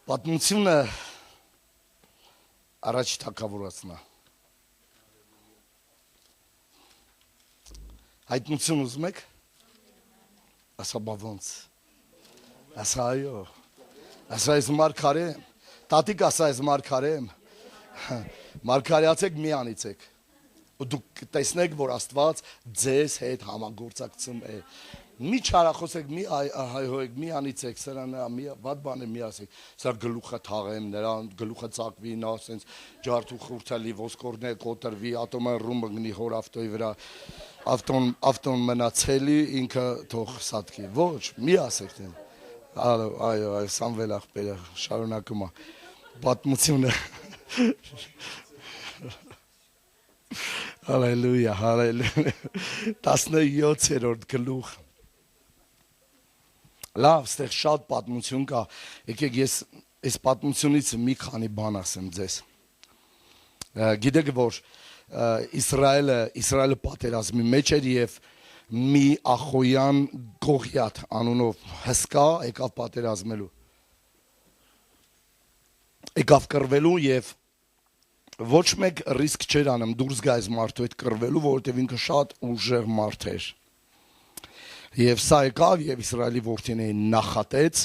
Պատմությունը առաջ թագավորացնա։ Հայտնություն ուզում եք։ Ասա բա ոնց։ Ասա այո։ Ասա ես մարգարե եմ։ Տատիկ ասա ես մարգարե եմ։ Մարգարեացեք մի անիցեք։ Ու դուք տեսնեք, որ Աստված ձեզ հետ համագործակցում է։ Մի չարախոսեք, մի հայհոյեք, մի անիցեք, սրանա, մի վատ բան է մի ասեք։ Սա գլուխը թաղեմ, նրան գլուխը ծակվի, նա ասենց ջարդու խուրթալի, ոսկորներ կոտրվի, ատոմը ռումը գնի հոր ավտոյի վրա, ավտոն մնացելի, ինքը թող սատկի։ Ոչ, մի ասեք դեն։ Այո, Սամվել աղբերը շարունակում է պատմությունը։ Հալելույա, հալելույա, 17-րդ գլուխ։ Լավ, ստեղ շատ պատմություն կա, եկեք ես այս պատմությունից մի քանի բան ասեմ ձեզ։ Գիտեք, որ Իսրայելը պատերազմի մեջ էր և մի Ախոյան Գողիաթ անունով հսկա եկավ պատերազմելու։ Եկավ կռվելու և ոչ մեկ ռիսկ չէր անում դուրս գա այս մարդու հետ կռվելու, որովհետև ինքը շատ ուժեղ մարդ էր։ Եվ սա եկավ և Իսրայելի որդիներին նախատեց,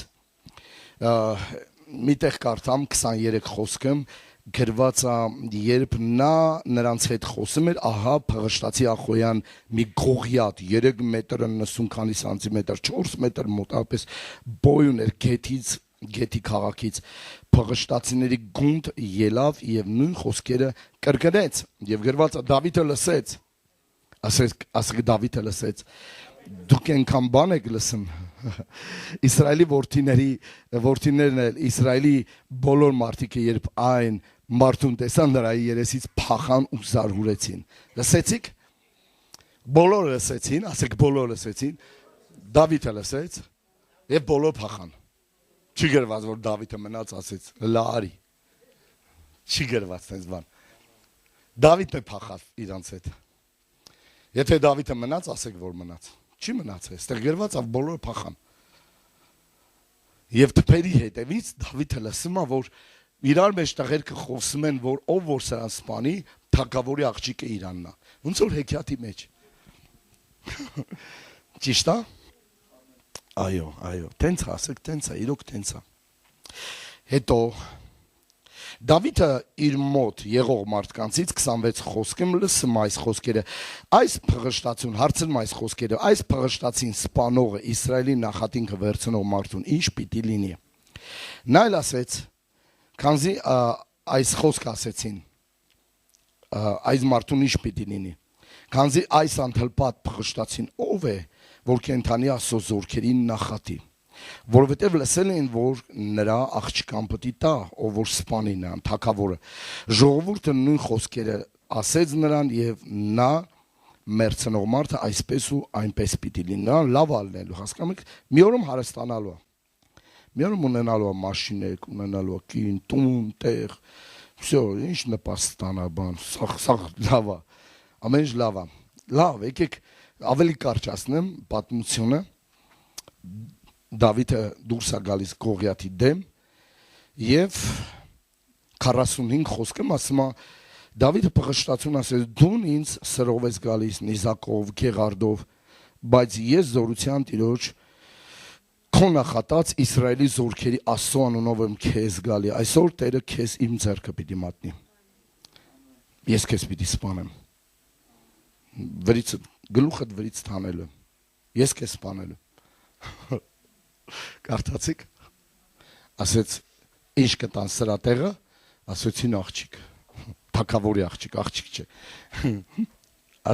միտեղ կարդամ 23 խոսքը, գրված է, երբ նա նրանց հետ խոսում էր, ահա Փղշտացի Ախոյան մի Գողիաթ 3 մետր 90 քանի սանտիմետր, 4 մետր մոտավորապես բոյ ուներ գետի քաղաքից, Փղշտացիների գունդ ելավ և նույն խոսքերը կրկնեց, և գրված է Դավիթը լսեց, ասեք Դավիթը լսեց, դուք ենքան բան եք լսում, Իսրայելի որդիներն էլ, Իսրայելի բոլոր մարդիկը, երբ այն մարդուն տեսան նրա երեսից փախան ու զարհուրեցին, լսեցիք, բոլորը լսեցին, ասեք բոլորը լսեցին, Դավիթը լսեց և բոլոր փախան, չի գրված, որ Դավիթը մնաց, ասեց, լա արի, չի գրված տենց բան, Դավիթն է փախավ իրանց հետ, եթե Դավիթը մնաց, ասեք, որ մնաց, չի մնաց է, ստեղ գրված, բոլորը փախան, և թփերի հետևից Դավիթը լսում է, որ իրար մեջ տղերքը խոսում են, որ ով որ սրան սպանի, թագավորի աղջիկը իրանն է, ոնց որ հեքիաթի մեջ, ճիշտ է, այո, տենց է, ասեք տենց է, իրոք տենց է, հետո Դավիթը իր մոտ եղող մարդկանցից 26 խոսքեմ լսում այս խոսքերը, այս Փղշտացուն, հարցնում այս խոսքերը, այս Փղշտացին սպանողը, Իսրայելի նախատինքը վերցնող մարդուն, ինչ պիտի լինի, նա էլ ասեց, քանզի այս խոսք ասեցին, այս մարդուն ինչ պիտի լինի, քանզի այս անթլպատ Փղշտացին ով է, որ կենդանի Աստծո զորքերին նախատի, որովհետև լսել էին, որ նրա աղջկան պիտի տա, ով որ սպանի նրան, թագավորը, ժողովուրդը նույն խոսքերը ասեց նրան և նա մերձնող մարդը այսպես ու այնպես պիտի լինի, նրան լավ ալնելու, հասկանում եք, մի օրում հարստանալու է, մի օրում ունենալու է մաշինեք, ունենալու է կին, տուն, տեղ, վсё, ինչ նպաստ ստանա բան, սաղ լավ է, ամեն ինչ լավ է, լավ, եկեք ավելի կարճացնեմ պատմությունը, Դավիթը դուրս է գալիս Գողիաթի դեմ և 45 խոսքեմ ասում է, Դավիթը Փղշտացուն ասեց, դուն ինձ սրով ես գալիս, նիզակով, գեղարդով, բայց ես զորության Տիրոջ քո նախատած Իսրայելի զորքերի Աստծո անունով եմ քեզ գալի, այսօր Տերը քեզ իմ ձեռքը պիտի մատնի, ես քեզ պիտի սպանեմ, գլուխդ վրից թանելու, ես քեզ սպանելու, կարդացիք, ասեց, ինչ կտան սրա տեղը, ասեցին աղջիկ, թագավորի աղջիկ չէ,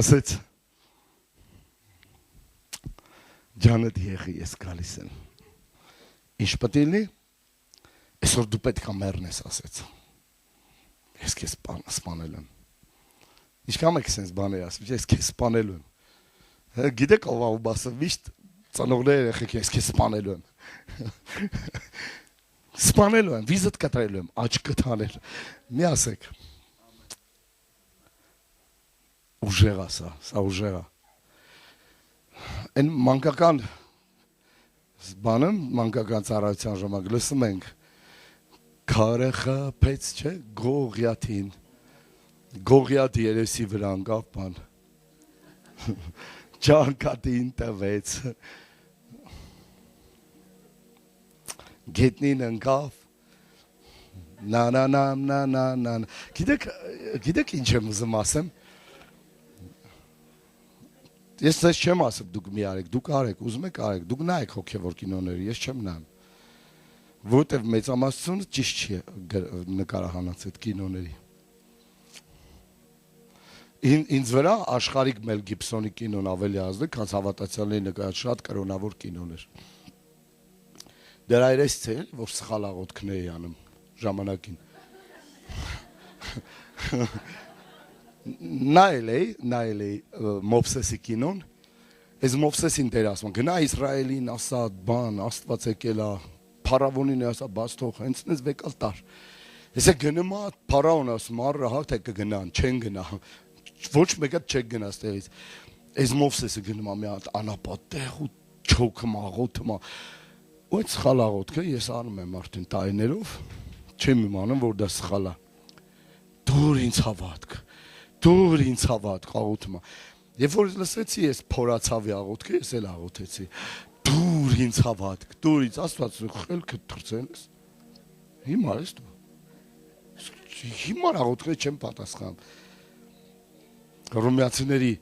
ասեց, ջանդ եղի ես գալիս եմ, ինչ պետք լինի, այսօր դու պետք է մեռնես, ասեց, ես քեզ սպանելու եմ, ինչքան եք սենց բաներ ասում, ես քեզ սպանելու եմ, գիտեք ով ավ բասը, միշտ ծանողներ երեխեք ես քեզ սպանելու եմ, սպանելու եմ, վիզդ կտրելու եմ, աչք կտանել, մի ասեք, ուժեղ է սա ուժեղ է, են մանկական բանը, մանկական ծառայության ժամանակ լսում ենք, Քարը խփեց չէ Գողիաթին։ Գողիաթ երեսի վրա անկավ բան։ Ճանկատին տվեց։ Գետնին ընկավ։ Նա։ Գիտեք ինչ եմ ուզում ասեմ։ Ես ձեզ չեմ ասում դուք մի արեք, դուք արեք, ուզում եք արեք, դուք նայեք հոգևոր կինոները, ես չեմ նայում։ Որտեվ մեծամասնությունը ճիշտ չի նկարահանած այդ կինոների։ Ինձ վրա Աշխարհիկ Մել Գիբսոնի կինոն ավելի ազդել, քան հավատացյալների նկարած շատ կրոնավոր կինոներ։ Դրա երեսից է, որ սխալ աղոթքներ էի անում ժամանակին։ Նայել էի Մովսեսի կինոն, այս Մովսեսին դեր ասում, գնա Իսրայելին ասա բան, Աստված եկել է, փարավոնին ասա բաց թող, հենց նես վեկալ տար։ Ես գնում եմ փարավոն ասում, առը հա թե կգնան, չեն գնա։ Ոչ մեկը չեք գնա ստեղից։ Այս Մովսեսը գնում է մի հատ անապատեղ ու չոքում աղոթում է։ Ու այդ սխալ աղոթքը ես անում եմ արդեն տարիներով, չեմ իմանում, որ դա սխալ է։ Դուր ինձ հավատք աղոթում է։ Երբ որ լսեցի ես փորացավի աղոթքը, ես էլ աղոթեցի։ Դուր ինձ հավատք, դուր ինձ Աստված խելքը թրցել ես։ Հիմա ես դու։ Հիմա աղոթքը չեմ պատասխանում։ Հռոմեացիների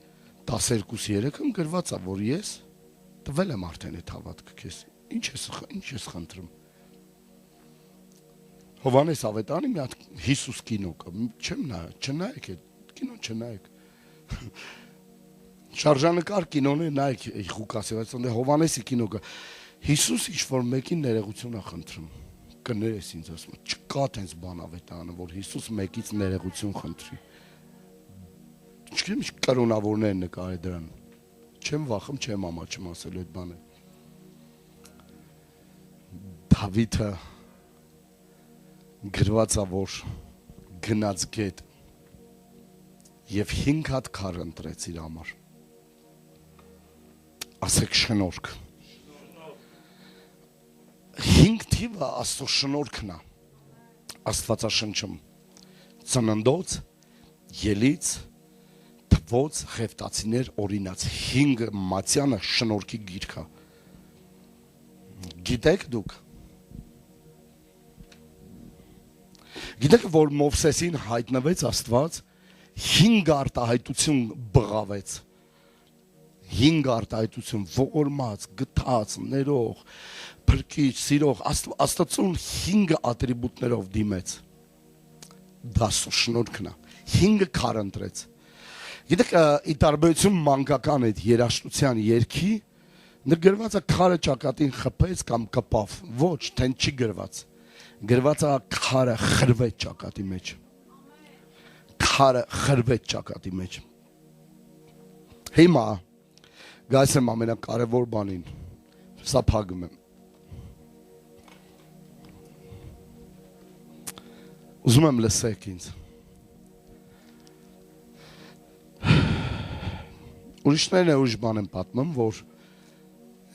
12:3-ում գրված է, որ ես տվել եմ արդեն այդ հավատքը քեզ։ Ինչ ես խնդրում։ Հովհաննես Ավետարանի մի հատ Հիսուս կինո կա, չեմ նայել, չնայեք այդ կինոն չնայեք։ Շարժանկար կինոներ նայեք Ղուկասի, բայց Հովհաննեսի կինո կա։ Հիսուս ինչ-որ մեկին ներողություն է խնդրում։ Կներես ինձ ասում, չկա տենց բան Ավետարանը, որ Հիսուս մեկից ներողություն խնդրի։ Չգիտեմ ինչ կրոնավորներ նկարել դրան։ Չեմ վախում, չեմ ամաչում ասելու այդ բանը։ Դավիթը գրված է, որ գնաց գետ եւ 5 հատ քար ընտրեց իր համար։ Ասեք շնորհք։ 5 թիվը Աստծո շնորհքն է։ Աստվածաշնչում ծննդոց, ելից, թվոց, խևտացիներ, օրինաց 5 մատյանը շնորհքի գիրք է։ Գիտեք դուք։ Գիտեք, որ Մովսեսին հայտնվեց Աստված 5 արտահայտություն բղավեց։ 5 արտահայտություն ողորմած, գթած, ներող, փրկիչ, սիրող, Աստծուն 5 ատրիբուտներով դիմեց։ Դա շնորհքն է։ 5 քար ընտրեց։ Գիտեք, ի տարբերություն մանկական այդ երաժշտության երգի, գրված է քարը ճակատին խփեց կամ կպավ։ Ոչ, թեն չի գրված։ Գրված է քարը խրվեց ճակատի մեջ։ Քարը խրվեց ճակատի մեջ։ Հիմա գայս եմ ամենակարևոր բանին։ Սա փակում եմ։ Ուզում եմ լսեք ինձ։ Ուրիշներն ուրիշ բան են պատմում, որ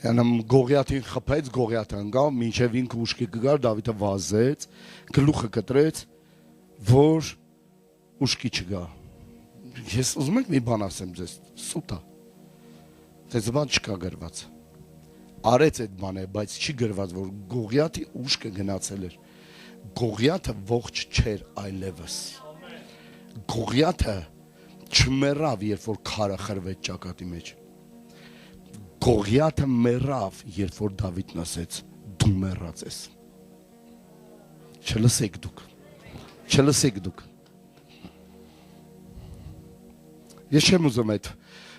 Գողիաթին խփեց, Գողիաթը ընկավ, մինչև ինքը ուշքի կգար, Դավիթը վազեց, գլուխը կտրեց, որ ուշքի չգա։ Ես ուզում եք մի բան ասեմ ձեզ, սուտ է։ Դες բան չկա գրված։ Արեց այդ բանը, բայց չի գրված, որ Գողիաթի ուշքը գնացել էր։ Գողիաթը ողջ չէր այլևս։ Գողիաթը չմեռավ, երբ որ քարը խրվեց ճակատի մեջ։ Գողիաթը մեռավ, երբ որ Դավիթն ասեց, դու մեռած ես։ Չլսեք դուք։ Ես չեմ ուզում այդ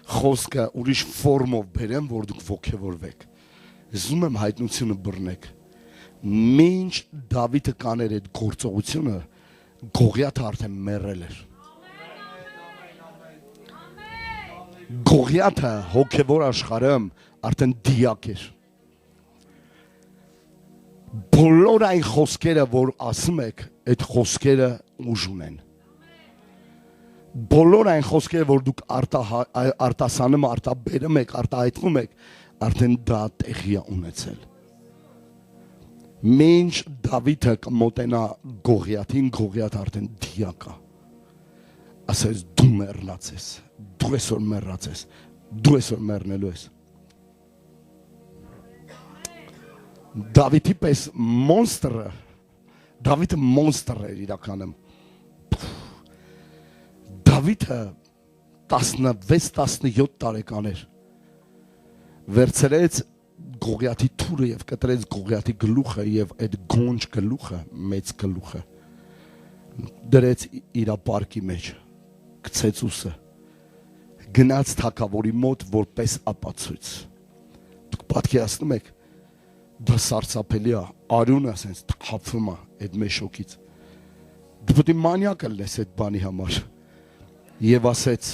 խոսքը ուրիշ ֆորմով բերեմ, որ դուք ոգևորվեք։ Ես ուզում եմ հայտնությունը բռնեք։ Մինչ Դավիթը կաներ այդ գործողությունը, Գողիաթը արդեն մեռել էր։ Գողիաթը հոգևոր աշխարհում արդեն դիակ էր։ Բոլոր այն խոսքերը, որ ասում եք, այդ խոսքերը ուժ ունեն։ Բոլոր այն խոսքերը, որ դուք արտասանում, արտաբերում եք, արտահայտվում եք, արդեն դա տեղի է ունեցել։ Մինչ Դավիթը կմոտենա Գողիաթին, Գողիաթ արդեն դիակա։ Ասես դու մեռած ես, դու այսօր մեռած ես, դու այսօր մեռնելու ես։ Դավիթի պես մոնստրը, Դավիթը մոնստր էր իրականում։ Դավիթը 16-17 տարեկան էր։ Վերցրեց Գողիաթի թուրը եւ կտրեց Գողիաթի գլուխը եւ այդ գոնջ գլուխը, մեծ գլուխը դրեց իր պարկի մեջ, գցեց ուսը, գնաց թագավորի մոտ որպես ապացույց։ Դուք պատկերացնում եք, դա սարսափելի է, արյունը ասենց թափվում է այդ մեշոկից։ Դու պետք է մանյակ լես այդ բանի համար։ Եվ ասեց,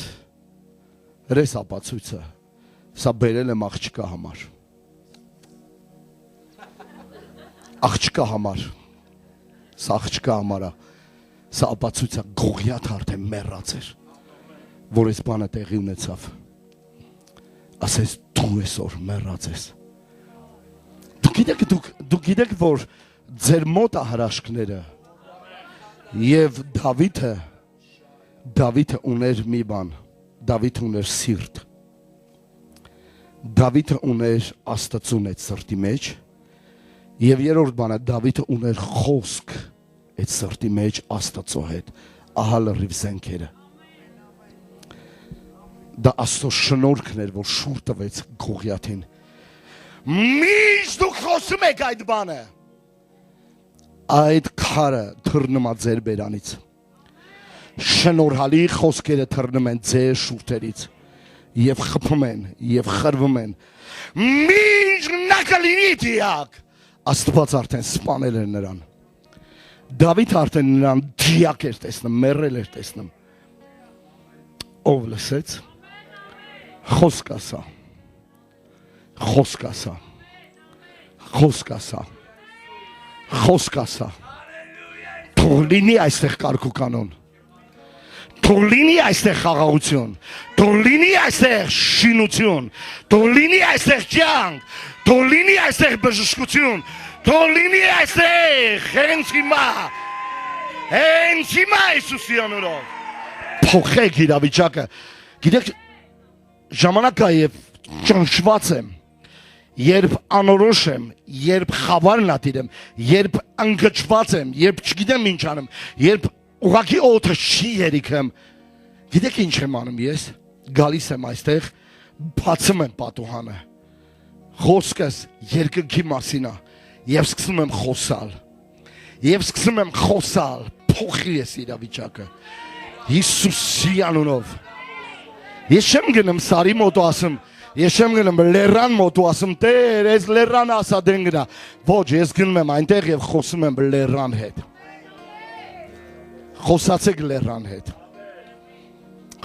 «Ռես ապացույցը, սա բերել եմ աղջկա համար»։ Աղջկա համար, սա աղջկա համար է, սա ապացույցը Գողիաթ արդեն մեռած էր, որ այս բանը տեղի ունեցավ։ Ասես դու այսօր մեռած ես։ Դուք գիտեք, որ ձեր մոտ է հրաշքները։ Եվ Դավիթը ուներ մի բան, Դավիթը ուներ սիրտ։ Դավիթը ուներ Աստծուն այդ սրտի մեջ։ Եվ երրորդ բանը Դավիթը ուներ խոսք այդ սրտի մեջ Աստծո հետ, ահա լրիվ զենքերը։ Դա Աստծո շնորհքն էր, որ շուռ տվեց Գողիաթին։ Միշտ դուք խոսում եք այդ բանը։ Այդ քարը թռնում է ձեր բերանից։ Շնորհալի խոսքերը թռնում են ձեր շուրթերից եւ խփում են եւ խրվում են։ Միշտ նա կլինի դիակ։ Աստված արդեն սպանել էր նրան։ Դավիթ արդեն նրան դիակ էր տեսնում, մեռել էր տեսնում։ Ով լսեց, խոսք ասա, խոսք ասա, խոսք ասա, խոսք ասա։ Թող լինի այստեղ կարգ ու կանոն, թող լինի այստեղ խաղաղություն, թող լինի այստեղ շինություն, թող լինի այստեղ կյանք, թող լինի այստեղ բժշկություն, թող լինի այստեղ հենց հիմա Հիսուսի անունով փոխեք իրավիճակը։ Գիտեք, ժամանակ է եւ ճնշված եմ, երբ անորոշ եմ, երբ խավարն ատիրեմ, երբ ընկճված եմ, երբ չգիտեմ ինչ անեմ, երբ ուղղակի օդը չի երիքեմ։ Գիտեք ինչ եմ անում ես։ Գալիս եմ այստեղ, բացում եմ պատուհանը, խոսքս երկնքի մասին է եւ սկսում եմ խոսալ։ Եվ սկսում եմ խոսալ, փոխի ես իրավիճակը Հիսուսի անունով։ Ես չեմ գնում Սարի մոտ ու ասում, ես չեմ գնում լեռան մոտ ու ասում, Տեր, այս լեռանը ասա դեն գնա։ Ոչ, ես գնում եմ այնտեղ եւ խոսում եմ լեռան հետ։ Խոսացեք լեռան հետ։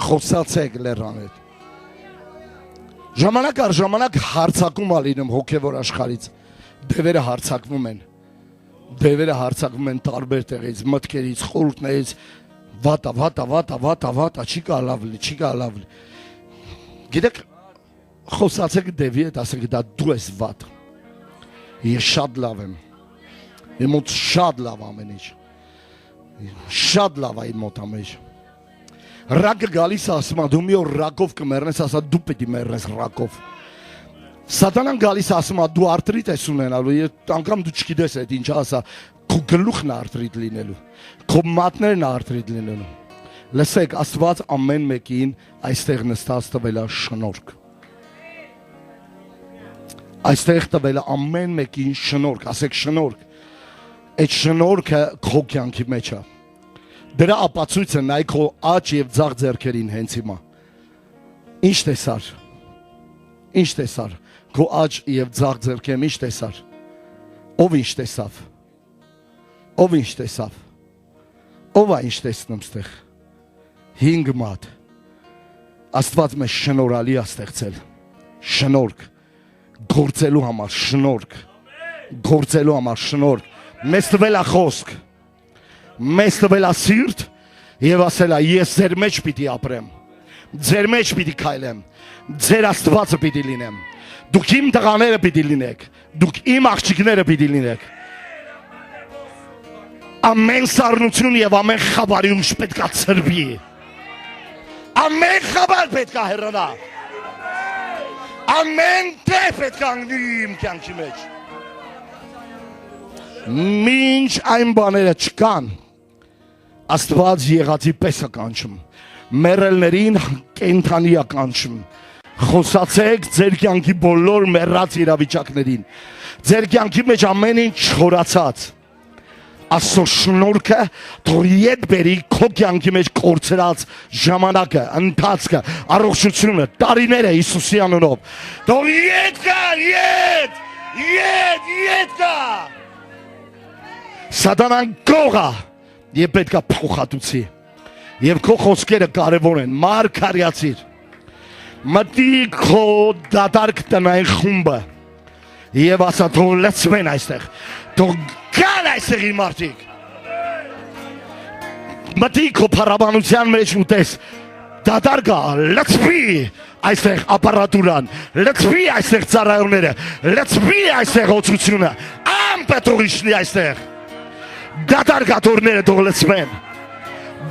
Խոսացեք լեռան հետ։ Ժամանակ առ ժամանակ հարցակում ա լինում հոգևոր աշխարհից։ Դևերը հարցակվում են։ Դևերը հարցակվում են տարբեր տեղից, մտքերից, խորհուրդներից, վատա, չի կա լավ լի, չի կա լավ լի։ Գիտեք, խոսացեք դևի հետ, ասեք դա դու ես վատ։ Ես շատ լավ եմ։ Իմ մոտ շատ լավ ամեն ինչ։ Շատ լավ է իմ մոտ ամեն ինչ։ Ռակը գալիս ասում է, դու մի օր ռակով կմեռնես, ասա դու պետք է մեռնես ռակով։ Սատանան գալիս ասում է, դու արտրիտ ես ունենալու, անգամ դու չգիտես այդ ինչ ասա, քո գլուխն է արտրիտ լինելու, քո մատներն է արտրիտ լինելու։ Լսեք, Աստված ամեն մեկին այստեղ նստած տվել է շնորհք։ Այստեղ տվել է ամեն մեկին շնորհք, ասեք շնորհք։ Այդ շնորհքը քո կյանքի մեջ է։ Դրա ապացույցը նայ քո աջ եւ ձախ ձեռքերին հենց հիմա։ Ինչ տեսար։ Ինչ տեսար։ Քո աջ եւ ձախ ձեռքերին ինչ տեսար։ Ով ինչ տեսավ։ Ով ինչ տեսավ։ Ով է ինչ տեսնում ստեղ։ 5 մատ։ Աստված մեզ շնորհալի է ստեղծել։ Շնորհք գործելու համար շնորհք։ Գործելու համար շնորհք։ Մեզ տվել է խոսք։ Մեզ տվել է սիրտ եւ ասել է ես ձեր մեջ պիտի ապրեմ, ձեր մեջ պիտի քայլեմ, ձեր Աստվածը պիտի լինեմ, դուք իմ տղաները պիտի լինեք, դուք իմ աղջիկները պիտի լինեք։ ամեն սառնություն եւ ամեն խաբարում պետք է ծրվի։ Ամեն խաբար պետք է հեռանա։ Ամեն տեղ պետք է անգնի իմ կյանքի մեջ։ Մինչ այն բաները չկան, Աստված եղածի պես է կանչում, մեռելներին կենդանի է կանչում։ Խոսացեք ձեր կյանքի բոլոր մեռած իրավիճակներին, ձեր կյանքի մեջ ամեն ինչ չորացած, Աստծո շնորհքը թող ետ բերի քո կյանքի մեջ կորցրած ժամանակը, ընթացքը, առողջությունը, տարիները Հիսուսի անունով, թող ետ գա, ետ գա։ Սատանան գողա եւ պետքա փոխհատուցի եւ քո խոսքերը կարեւոր են, մարգարյացիր, մտի քո դատարկ տնային խումբը եւ ասա թող լցվեն այստեղ, թող գան այստեղի մարդիկ, մտի քո փառաբանության մեջ ուտես, դատարկա, լցվի այստեղ ապարատուրան, լցվի այստեղ ծառայողները, լցվի այստեղ օծությունը, ամպետողիշնի այստեղ, դատարկատորները թող լցվեն,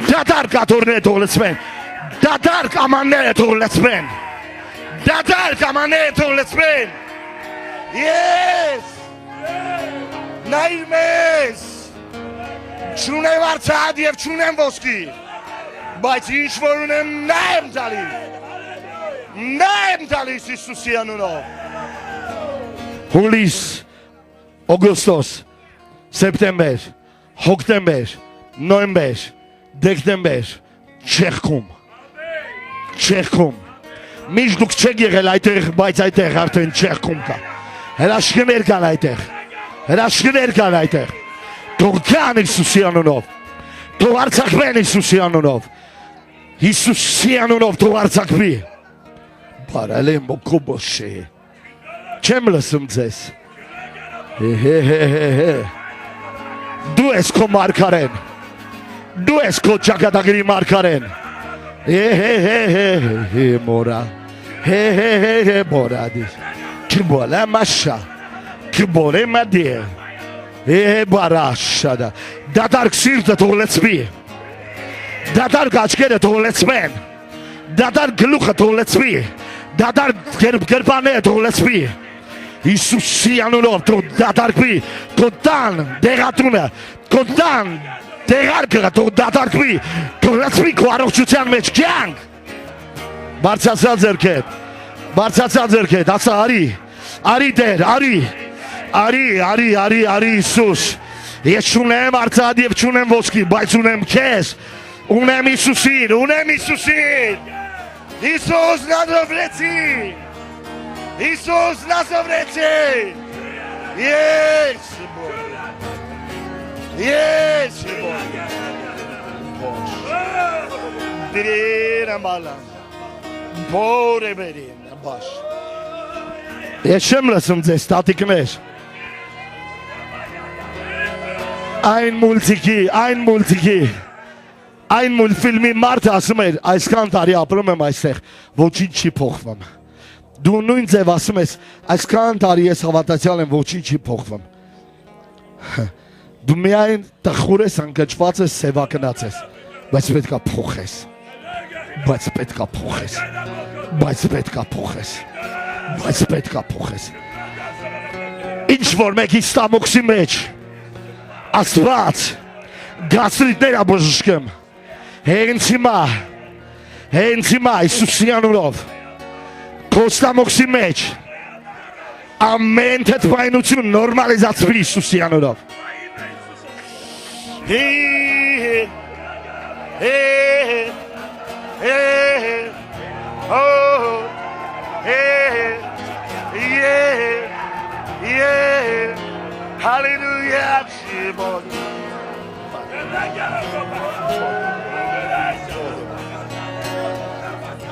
դատարկատորները թող լցվեն, դատարկ ամանները թող լցվեն, դատարկ ամանները թող լցվեն, Yes! Նայր մեզ, չունեմ արցած և չունեմ ոսկի, բայց ինչ որ ունեմ նա եմ տալիս Հիսուսի անունով։ Հուլիս, օգոստոս, սեպտեմբեր, հոկտեմբեր, նոյեմբեր, դեկտեմբեր, չեղքում, միշտ դուք չեք եղել այդտեղ, բայց այդտեղ արդեն չեղքում կա, հրաշքներ կան այդտեղ, թող կան Հիսուսի անունով, թող արձակվեն Հիսուսի անունով թող արձակվի, բարել եմ օկոբոշե, չեմ լսում ձեզ, դու ես քո մարգարեն, դու ես քո ճակատագրի մարգարեն, մորա, մորա դիր, Kibole masha, kibole madie, barashada. Datar ksirte to let's be. Datar gachkere to let's man. Datar glucha to let's be. Datar gerbane to let's be. Isusi anunov to datar bi. Kodan deratuna. Kodan derarkera to datar bi. To let's be kwarokchutan mech gang. Բարձացած ձերքեդ, ասա արի դեր, արի Իսուս, ես չունեմ արծաթ և չունեմ ոսկի, բայց ունեմ քեզ, ունեմ Իսուսին, Իսուս նազովրեցի, Yes, Բորե բերին, բաշ Ես չեմ լսում ձեզ տատիկներ Այն մուլտֆիլմի մարդը ասում էր Այսքան տարի ապրում եմ այստեղ Ոչինչ չի փոխվում Դու նույն ձև ասում ես Այսքան տարի ես հավատացյալ եմ Ոչինչ չի փոխվում Դու միայն տխուր ես անկճված ես սևակնած ես Բայց պետք է փոխես Բայց պետք է փոխես Ինչ որ մեկի ստամոքսի մեջ Աստված գաստրիտներ աբոժշկեմ Հենց հիմա Իսուսի անունով Քո ստամոքսի մեջ Ամեն թթվայնություն նորմալիզացվի Իսուսի անունով Hallelujah,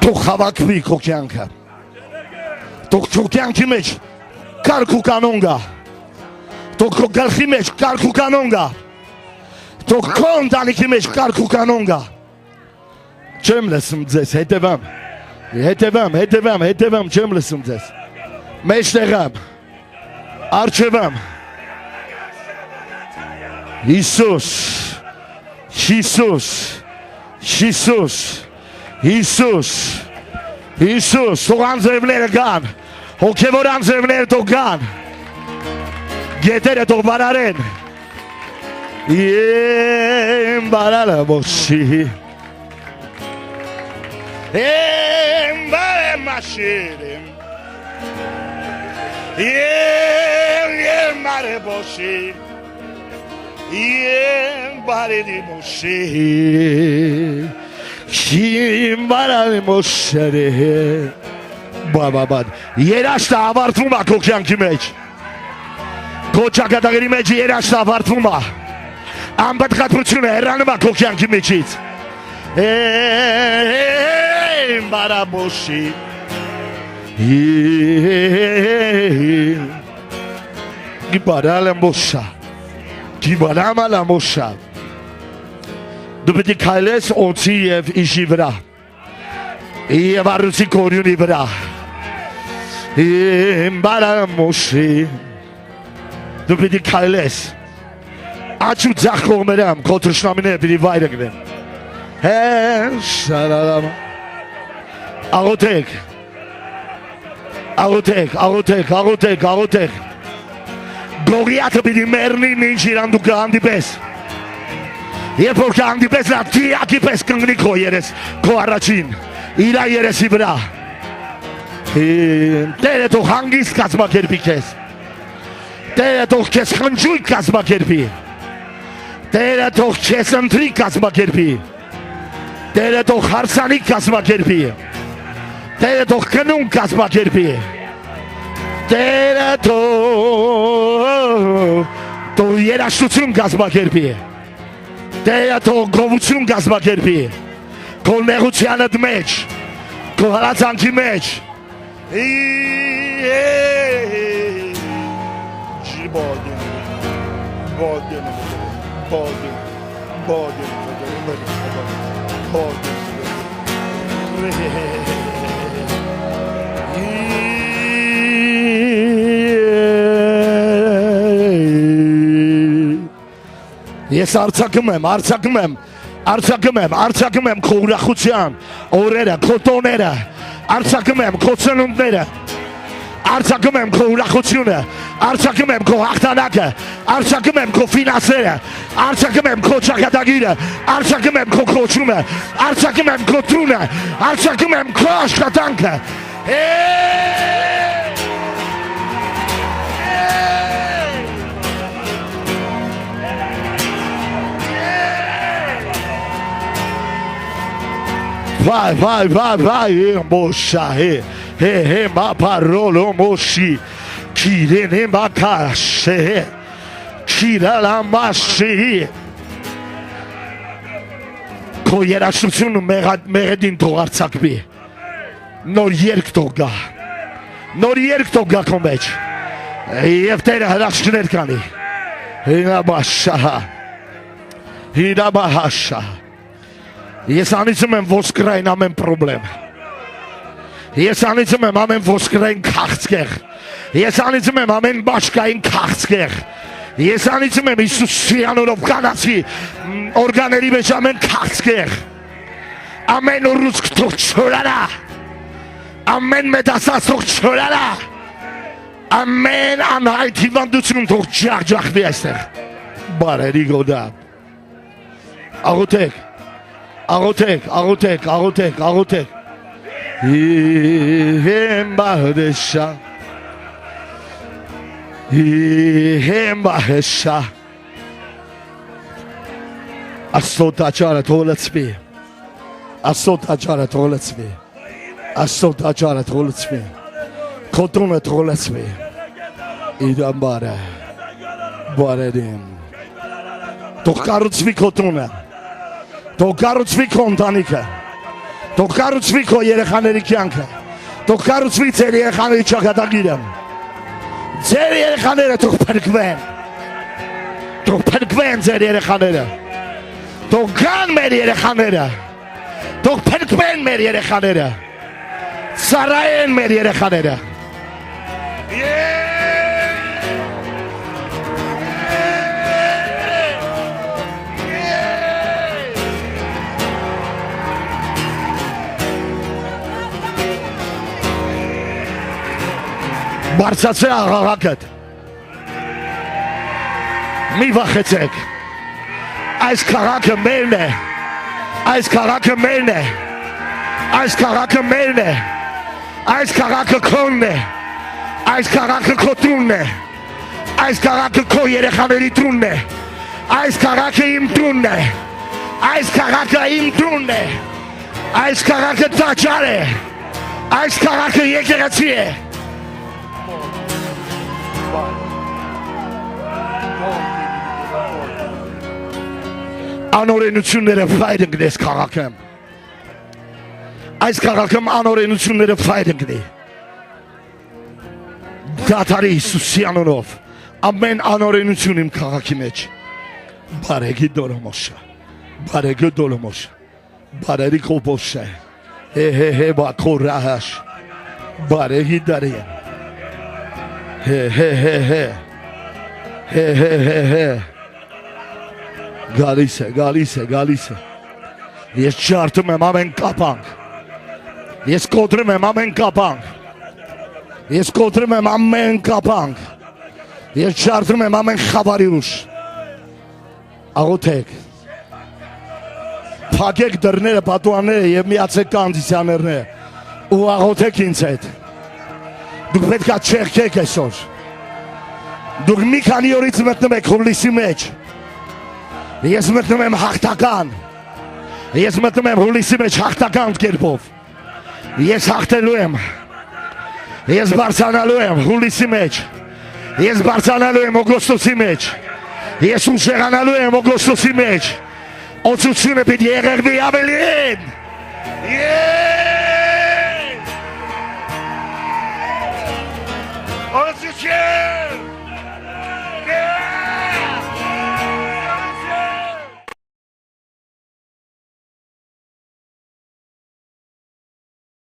Թող հավաքվի քո կյանքը Թող քո կյանքի մեջ կարգ ու կանոն գա Թող քո գլխի մեջ կարգ ու կանոն գա Թող քո ընտանիքի մեջ կարգ ու կանոն գա Չեմ լսում ձեզ, հետևեմ, չեմ լսում ձեզ Մեջտեղ եմ, արջև եմ Հիսուս, Հիսուս, Հիսուս, Հիսուս, Հիսուս, թող անձրևները գան, հոգևոր անձրևները թող գան, գետերը թող բարարեն, եմ բարալը մոշի, եմ բարեմ մաշիրեմ, եմ բարե բոշի, եմ բարելի մոշի, Kim barani moşere Bababan Yeraşta abartma kokyan kimeç Koça kadagiri meci yeraşta abartma Ambat katpuçune eranıma kokyan kimeçit Bara moşi Gibarala moşa Gibarama la moşa Դու պետք է քայլես օծի եւ իշի վրա եւ առուցի կորյունի վրա բարամոշի դու պետք է քայլես աչու ձախ կողմերամ քո թշնամիները պիտի վայրը գնեն շարալամ աղոթեք գողիաթը պիտի մեռնի ինչ իրան դու կհանդիպես Երբ որ կհանդիպես նա թիակի պես կնգնի քո երես, քո առաջին, իրա երեսի վրա Տերը թող հանգիստ կազմակերպի քեզ Տերը թող քեզ խնջույք կազմակերպի Տերը թող քեզ ընտրիկ կազմակերպի Տերը թող հարսանիք կազմակերպի Տերը թող կնուն կազմակերպի Տերը թող երաշտություն կազմակերպի Տերը թող գովություն կազմակերպի Քո նեղությանդ մեջ Քո հալածանքի մեջ Ես արձակում եմ քո ուրախության օրերը, քո տոները, արձակում եմ քո ծնունդները, արձակում եմ քո ուրախությունը, արձակում եմ քո հաղթանակը, արձակում եմ քո ֆինանսերը, արձակում եմ քո ճակատագիրը, արձակում եմ քո կոչումը, արձակում եմ քո տունը, արձակում եմ քո աշխատանքը Vai, moxa, ma parolo moshi, kirene makashe, kirala mashi. Քո երաշխությունը մեղեդին թող արցակվի, նոր երկ թող գա քո մեջ, և Տերը հրաշքներ կանի, հիրաբահաշա, Ես անիծում եմ ոսկրային ամեն պրոբլեմ Ես անիծում եմ ամեն ոսկրային քաղցկեղ Ես անիծում եմ ամեն բաշկային քաղցկեղ Ես անիծում եմ Հիսուս Սիանորով կանացի օրգաների մեջ ամեն քաղցկեղ Ամեն ուռուցք թող չորարա Ամեն մեդասած թող չորարա Ամեն անհայտ հիվանդություն թող ջախջախվի այստեղ Բարերի գոդա Աղոթեք Հեմբահեշա Աստոտ աճարը թող լցվի Քո տունը թող լցվի Իրան բարերին Թող կառուցվի քո տունը Թող կառուցվի քո ընտանիքը Թող կառուցվի քո երեխաների կյանքը Թող կառուցվի ձեր երեխաների ճակատագիրը Ձեր երեխաները թող փրկվեն ձեր երեխաները Թող գան մեր երեխաները Թող փրկվեն մեր երեխաները Ծառայեն մեր երեխաները Բարձացե աղաղակդ։ Մի վախեցեք։ Այս քաղաքը մերն է։ Այս քաղաքը մերն է։ Այս քաղաքը մերն է։ Այս քաղաքը քոնն է։ Այս քաղաքը քո տունն է։ Այս քաղաքը քո երեխաների տունն է։ Այս քաղաքը իմ տունն է։ Այս քաղաքը իմ տունն է։ Այս քաղաքը տաճար է։ Այս քաղաքը եկեղեցի է։ Անօրենությունները վայր ընկնի այս քաղաքում։ Այս քաղաքում անօրենությունները վայր ընկնի։ Դադարի Հիսուսի անունով ամեն անօրենություն իմ քաղաքի մեջ։ Բարեգի դոլոմոշը, բարեգի դոլոմոշը, բարերի կոպոշը, հե բակորահաշ, բարեգի դարին, հե գալիս է, ես չարդում եմ ամեն կապանք, ես կոտրում եմ ամեն կապանք, ես կոտրում եմ ամեն կապանք, ես չարդում եմ ամեն խավարի ուշ, աղոթեք, փակեք դռները, պատուհանները եւ միացեք կոնդիցիոներները ու աղոթեք ինձ հետ։ Դուք պետք է չեղքեք այսօր։ Դուք մի քանի օրից մտնում եք հուլիսի մեջ։ Ես մտնում եմ հաղթական։ Ես մտնում եմ հուլիսի մեջ հաղթական կերպով։ Ես հաղթելու եմ։ Ես բարձրանալու եմ հուլիսի մեջ։ Ես բարձրանալու եմ օգոստոսի մեջ։ Ես ուշեղանալու եմ օգոստոսի մեջ։ Օծությունը պիտի եղերնի ավելին։ Օծություն։